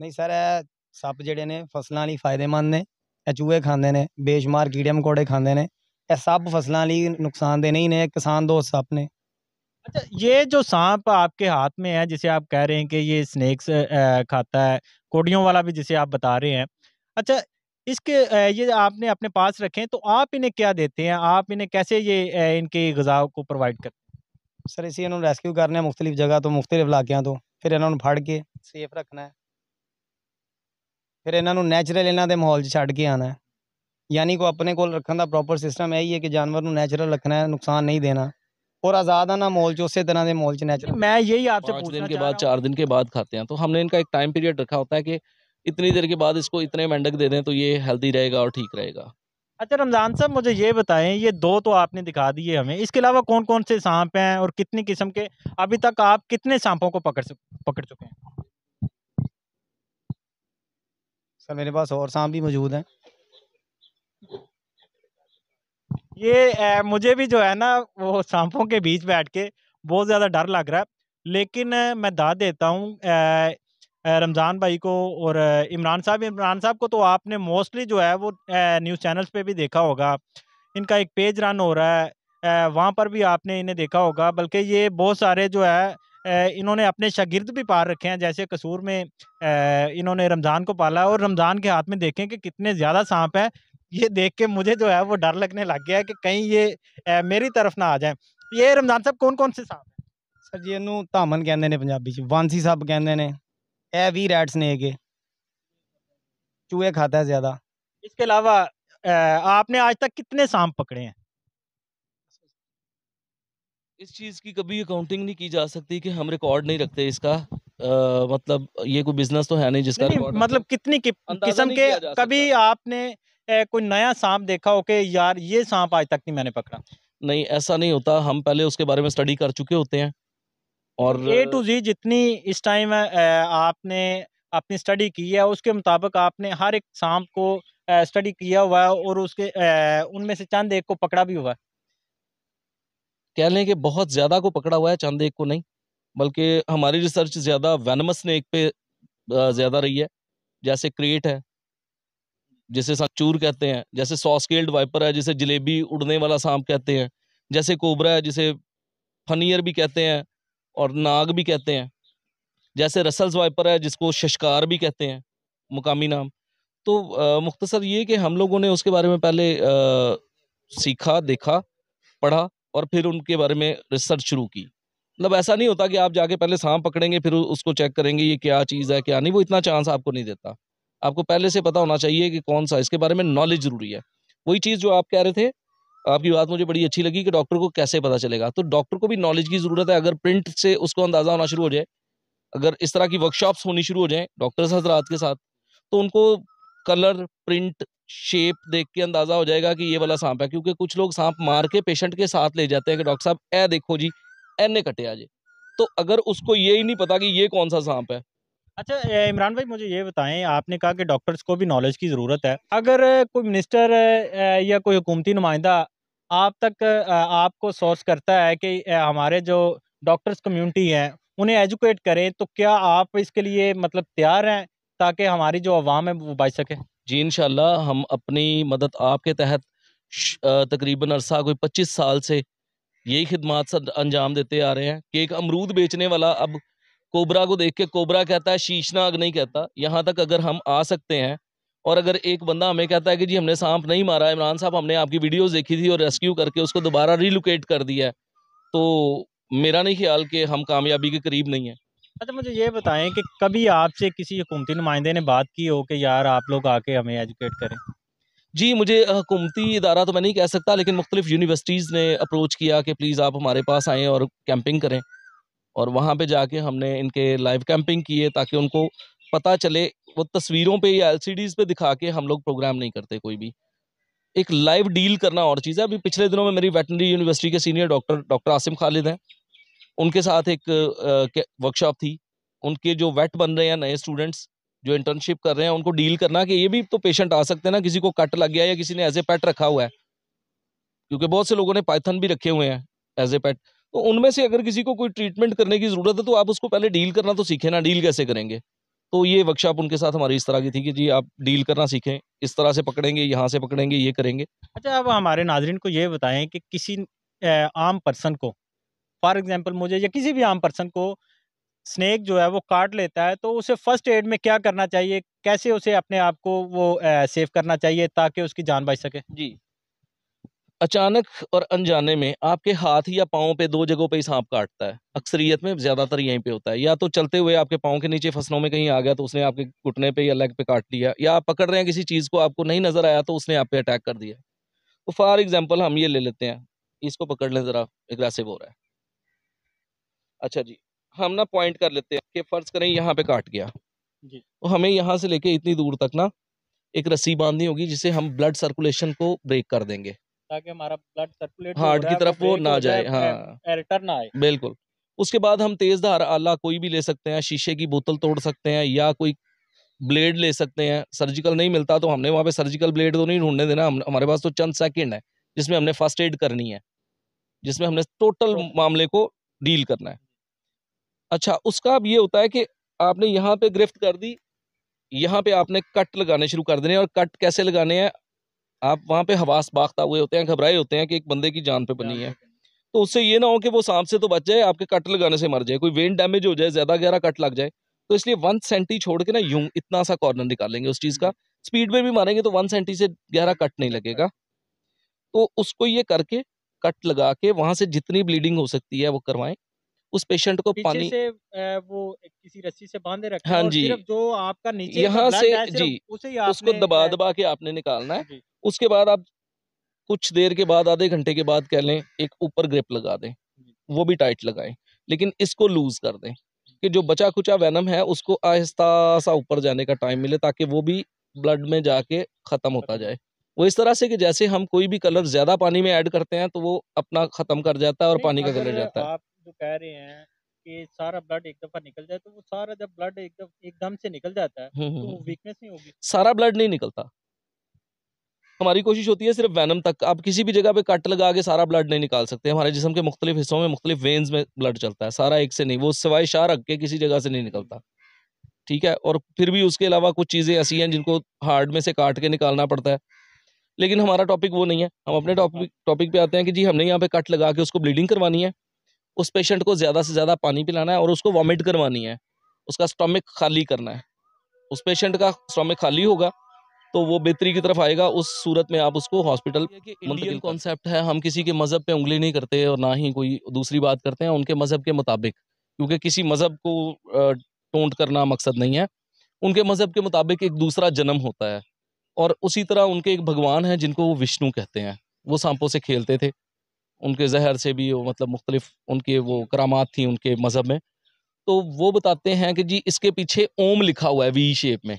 ਨਹੀਂ ਸਰ, ਇਹ ਸੱਪ ਜਿਹੜੇ ਨੇ ਫਸਲਾਂ ਲਈ ਫਾਇਦੇਮੰਦ ਨੇ। ਇਹ ਚੂਹੇ ਖਾਂਦੇ ਨੇ, ਬੇਸ਼ੁਮਾਰ ਕੀੜੇ ਮਕੌੜੇ ਖਾਂਦੇ ਨੇ। ਇਹ ਸੱਪ ਫਸਲਾਂ ਲਈ नुकसानदेह नहीं ने, किसान दोस्त सप ने। अच्छा, ये जो सांप आपके हाथ में है, जिसे आप कह रहे हैं कि ये स्नेक्स खाता है, कोड़ियों वाला भी जिसे आप बता रहे हैं। अच्छा, इसके ये आपने अपने पास रखे हैं, तो आप इन्हें क्या देते हैं? आप इन्हें कैसे ये इनकी ग़िज़ा को प्रोवाइड करते हैं? सर इसी इन्होंने रेस्क्यू करने मुख्तलिफ जगह तो मुख्तलिफ इलाकों तो, फिर इन्होंने फड़ के सेफ रखना है, फिर इन्होंने नैचुरल इन्हों के माहौल छड़ के आना है। यानी को अपने को रखने का प्रॉपर सिस्टम यही है कि जानवर को नैचुरल रखना है, नुकसान नहीं देना, और आज़ाद आना माहौल च उस तरह के माहौल च नैचुरल। मैं यही आपसे 5 पूछना दिन के चाह बाद, रहा 4 दिन के बाद खाते हैं। तो हमने इनका एक टाइम पीरियड रखा होता है कि इतनी देर के बाद इसको इतने मेंढक दे दें तो ये हेल्दी रहेगा और ठीक रहेगा। अच्छा रमज़ान साहब, मुझे ये बताएं, ये 2 तो आपने दिखा दिए हमें, इसके अलावा कौन-कौन से सांप हैं और कितनी किस्म के, अभी तक आप कितने सांपों को पकड़ चुके हैं? सर मेरे पास और सांप भी मौजूद हैं। ये मुझे भी जो है ना, वो सांपों के बीच बैठ के बहुत ज़्यादा डर लग रहा है। लेकिन मैं दाद देता हूँ रमज़ान भाई को और इमरान साहब को तो आपने मोस्टली जो है वो न्यूज़ चैनल्स पे भी देखा होगा। इनका एक पेज रन हो रहा है, वहाँ पर भी आपने इन्हें देखा होगा। बल्कि ये बहुत सारे जो है इन्होंने अपने शागिर्द भी पाल रखे हैं। जैसे कसूर में इन्होंने रमज़ान को पाला है, और रमज़ान के हाथ में देखें कि कितने ज़्यादा सांप हैं। ये देख के मुझे जो है वो डर लगने लग गया है कि कहीं ये मेरी तरफ ना आ जाएं। ये रमज़ान साहब कौन-कौन से सांप हैं? सर जी इनू धामन कहते हैं पंजाबी च, वांसी सप कहते हैं। यह भी रैट स्नेक है, चूहे खाता है ज़्यादा। इसके अलावा आपने आज तक कितने सांप पकड़े हैं? इस चीज़ की कभी अकाउंटिंग नहीं की जा सकती कि हम रिकॉर्ड नहीं रखते इसका। मतलब ये कोई बिजनेस तो है नहीं जिसका नहीं, रिकॉर्ड मतलब कितनी अंदाजा किस्म नहीं के, किया जा कभी सकता। आपने कोई नया सांप देखा हो कि यार ये सांप आज तक नहीं मैंने पकड़ा? नहीं, ऐसा नहीं होता। हम पहले उसके बारे में स्टडी कर चुके होते हैं और A to Z जितनी इस टाइम आपने अपनी स्टडी की है, उसके मुताबिक आपने हर एक सांप को स्टडी किया हुआ है, और उसके उनमें से चंद एक को पकड़ा भी हुआ है। कह लें कि बहुत ज़्यादा को पकड़ा हुआ है, चंद एक को नहीं। बल्कि हमारी रिसर्च ज़्यादा वेनमस स्नेक पे ज़्यादा रही है। जैसे क्रेट है, जिसे सांचूर कहते हैं, जैसे सॉस्केल्ड वाइपर है जिसे जलेबी उड़ने वाला सांप कहते हैं, जैसे कोबरा है जिसे फनियर भी कहते हैं और नाग भी कहते हैं, जैसे रसल्स वाइपर है जिसको शशकार भी कहते हैं, मुकामी नाम। तो मुख्तसर ये कि हम लोगों ने उसके बारे में पहले सीखा, देखा, पढ़ा और फिर उनके बारे में रिसर्च शुरू की। मतलब ऐसा नहीं होता कि आप जाके पहले सांप पकड़ेंगे फिर उसको चेक करेंगे ये क्या चीज़ है क्या नहीं, वो इतना चांस आपको नहीं देता। आपको पहले से पता होना चाहिए कि कौन सा, इसके बारे में नॉलेज ज़रूरी है। वही चीज़ जो आप कह रहे थे, आपकी बात मुझे बड़ी अच्छी लगी कि डॉक्टर को कैसे पता चलेगा। तो डॉक्टर को भी नॉलेज की ज़रूरत है। अगर प्रिंट से उसको अंदाज़ा होना शुरू हो जाए, अगर इस तरह की वर्कशॉप्स होनी शुरू हो जाएँ डॉक्टर्स हज़रात के साथ, तो उनको कलर, प्रिंट, शेप देख के अंदाज़ा हो जाएगा कि ये वाला सांप है। क्योंकि कुछ लोग सांप मार के पेशेंट के साथ ले जाते हैं कि डॉक्टर साहब ए देखो जी, एने कटे आज। तो अगर उसको ये ही नहीं पता कि ये कौन सा सांप है। अच्छा इमरान भाई, मुझे ये बताएं, आपने कहा कि डॉक्टर्स को भी नॉलेज की ज़रूरत है। अगर कोई मिनिस्टर या कोई हुकूमती नुमाइंदा आप तक आपको सोर्स करता है कि हमारे जो डॉक्टर्स कम्युनिटी है उन्हें एजुकेट करें, तो क्या आप इसके लिए मतलब तैयार हैं ताकि हमारी जो आवाम है वो बच सके? जी इंशाल्लाह हम अपनी मदद आपके तहत तकरीबन अरसा कोई 25 साल से यही खिदमात अंजाम देते आ रहे हैं कि एक अमरूद बेचने वाला अब कोबरा को देख के कोबरा कहता है, शीशनाग नहीं कहता। यहाँ तक अगर हम आ सकते हैं और अगर एक बंदा हमें कहता है कि जी हमने सांप नहीं मारा, इमरान साहब हमने आपकी वीडियोस देखी थी और रेस्क्यू करके उसको दोबारा रिलोकेट कर दिया है, तो मेरा नहीं ख्याल कि हम कामयाबी के करीब नहीं हैं। अच्छा मुझे ये बताएं कि कभी आपसे किसी हुकूमती नुमाइंदे ने बात की हो कि यार आप लोग आके हमें एजुकेट करें? जी मुझे हुकूमती इदारा तो मैं नहीं कह सकता, लेकिन मुख्तलिफ यूनिवर्सिटीज़ ने अप्रोच किया कि प्लीज़ आप हमारे पास आएँ और कैंपिंग करें। और वहाँ पे जाके हमने इनके लाइव कैंपिंग किए ताकि उनको पता चले। वो तस्वीरों पे या एलसीडीज़ पे दिखा के हम लोग प्रोग्राम नहीं करते कोई भी। एक लाइव डील करना और चीज़ है। अभी पिछले दिनों में मेरी वेटनरी यूनिवर्सिटी के सीनियर डॉक्टर आसिम खालिद हैं, उनके साथ एक वर्कशॉप थी। उनके जो वेट बन रहे हैं नए स्टूडेंट्स जो इंटर्नशिप कर रहे हैं, उनको डील करना कि ये भी तो पेशेंट आ सकते हैं ना, किसी को कट लग गया या किसी ने एज ए पेट रखा हुआ है, क्योंकि बहुत से लोगों ने पाइथन भी रखे हुए हैं एज ए पेट। तो उनमें से अगर किसी को कोई ट्रीटमेंट करने की ज़रूरत है तो आप उसको पहले डील करना तो सीखें ना, डील कैसे करेंगे। तो ये वर्कशॉप उनके साथ हमारी इस तरह की थी कि जी आप डील करना सीखें, इस तरह से पकड़ेंगे, यहाँ से पकड़ेंगे, ये करेंगे। अच्छा, अब हमारे नाज़रीन को ये बताएं कि किसी आम पर्सन को, फॉर एग्जांपल मुझे या किसी भी आम पर्सन को स्नेक जो है वो काट लेता है, तो उसे फर्स्ट एड में क्या करना चाहिए? कैसे उसे अपने आप को वो सेव करना चाहिए ताकि उसकी जान बच सके? जी, अचानक और अनजाने में आपके हाथ या पाँव पे 2 जगहों पे ही साँप काटता है। अक्सरियत में ज़्यादातर यहीं पे होता है। या तो चलते हुए आपके पाँव के नीचे फसलों में कहीं आ गया तो उसने आपके घुटने पे या लेग पे काट लिया, या आप पकड़ रहे हैं किसी चीज़ को, आपको नहीं नज़र आया तो उसने आप पे अटैक कर दिया। तो फॉर एग्ज़ाम्पल हम ये ले लेते हैं, इसको पकड़ लें, ज़रा एग्रेसिव हो रहा है। अच्छा जी, हम ना पॉइंट कर लेते हैं कि फ़र्ज़ करें यहाँ पे काट गया, जी। तो हमें यहाँ से लेके इतनी दूर तक ना एक रस्सी बाँधनी होगी जिससे हम ब्लड सर्कुलेशन को ब्रेक कर देंगे। ताकि हमारा ब्लड सर्कुलेट जो हो हार्ट रहा की है वो तरफ वो ब्रेक ना हो जाए, जाए, हाँ, रिटर्न ना आए। बिल्कुल। उसके बाद हम तेज़ धार आला कोई भी ले सकते हैं, शीशे की बोतल तोड़ सकते हैं या कोई ब्लेड ले सकते हैं। सर्जिकल नहीं मिलता तो हमने वहाँ पे सर्जिकल ब्लेड तो नहीं ढूँढने देना, हम हमारे पास तो चंद सेकंड है, जिसमें हमने फर्स्ट एड करनी है, जिसमें हमने टोटल तो मामले को डील करना है। अच्छा, उसका अब ये होता है कि आपने यहाँ पे गिरफ्त कर दी, यहाँ पे आपने कट लगाने शुरू कर देने हैं। और कट कैसे लगाने हैं, आप वहाँ पे हवास बाख्ता हुए होते हैं, घबराए होते हैं कि एक बंदे की जान पे बनी है। तो उससे ये ना हो कि वो सांप से तो बच जाए, आपके कट लगाने से मर जाए, कोई वेन डैमेज हो जाए, ज़्यादा गहरा कट लग जाए। तो इसलिए 1 सेंटी छोड़ के ना यूँ इतना सा कॉर्नर निकालेंगे उस चीज़ का। स्पीड में भी मारेंगे तो 1 सेंटी से गहरा कट नहीं लगेगा। तो उसको ये करके, कट लगा के वहाँ से जितनी ब्लीडिंग हो सकती है वो करवाएँ। उस पेशेंट को पीछे पानी, से वो किसी रस्सी से बांधे रखें हाँ और जी, सिर्फ जो आपका नीचे का यहाँ से ब्लड है जी, सिर्फ उसे ही उसको आपने दबा-दबा के आपने निकालना है। जी। उसके बाद आप कुछ देर के बाद, आधे घंटे के बाद कह लें, एक ऊपर ग्रिप लगा दें, वो भी टाइट लगाएँ। लेकिन इसको लूज़ कर दें कि जो बचा-खुचा वेनम है उसको आहिस्ता-सा ऊपर जाने का टाइम मिले, ताकि वो भी ब्लड में जाके ख़त्म होता जाए। वो इस तरह से कि जैसे हम कोई भी कलर ज़्यादा पानी में ऐड करते हैं तो वो अपना ख़त्म कर जाता है और नहीं, पानी का कलर अगर जाता है। आप जो कह रहे हैं कि सारा ब्लड एक दफ़ा निकल जाए, तो वो सारा जब ब्लड एकदम से निकल जाता है, हुँ, हुँ, तो हुँ, वो हुँ। वीकनेस नहीं होगी? सारा ब्लड नहीं निकलता। हमारी कोशिश होती है सिर्फ वेनम तक। आप किसी भी जगह पे कट लगा के सारा ब्लड नहीं निकाल सकते। हमारे जिस्म के मुख्तलिफ हिस्सों में मुख्तलिफ वेन्स में ब्लड चलता है, सारा एक से नहीं, वो सिवाय शाह रख के किसी जगह से नहीं निकलता। ठीक है? और फिर भी उसके अलावा कुछ चीज़ें ऐसी हैं जिनको हार्ट में से काट के निकालना पड़ता है। लेकिन हमारा टॉपिक वो नहीं है। हम अपने टॉपिक टॉपिक पे आते हैं कि जी हमने यहाँ पे कट लगा के उसको ब्लीडिंग करवानी है। उस पेशेंट को ज़्यादा से ज़्यादा पानी पिलाना है और उसको वॉमिट करवानी है। उसका स्टमक खाली करना है। उस पेशेंट का स्टमक खाली होगा तो वो बेहतरी की तरफ आएगा। उस सूरत में आप उसको हॉस्पिटल इंडियन कॉन्सेप्ट है, हम किसी के मज़हब पे उँगली नहीं करते और ना ही कोई दूसरी बात करते हैं उनके मज़हब के मुताबिक, क्योंकि किसी मज़हब को टोंट करना मकसद नहीं है। उनके मज़हब के मुताबिक एक दूसरा जन्म होता है और उसी तरह उनके एक भगवान हैं जिनको वो विष्णु कहते हैं। वो सांपों से खेलते थे, उनके ज़हर से भी वो मतलब मुख्तलिफ उनके वो करामात थी उनके मज़हब में। तो वो बताते हैं कि जी इसके पीछे ओम लिखा हुआ है वी शेप में।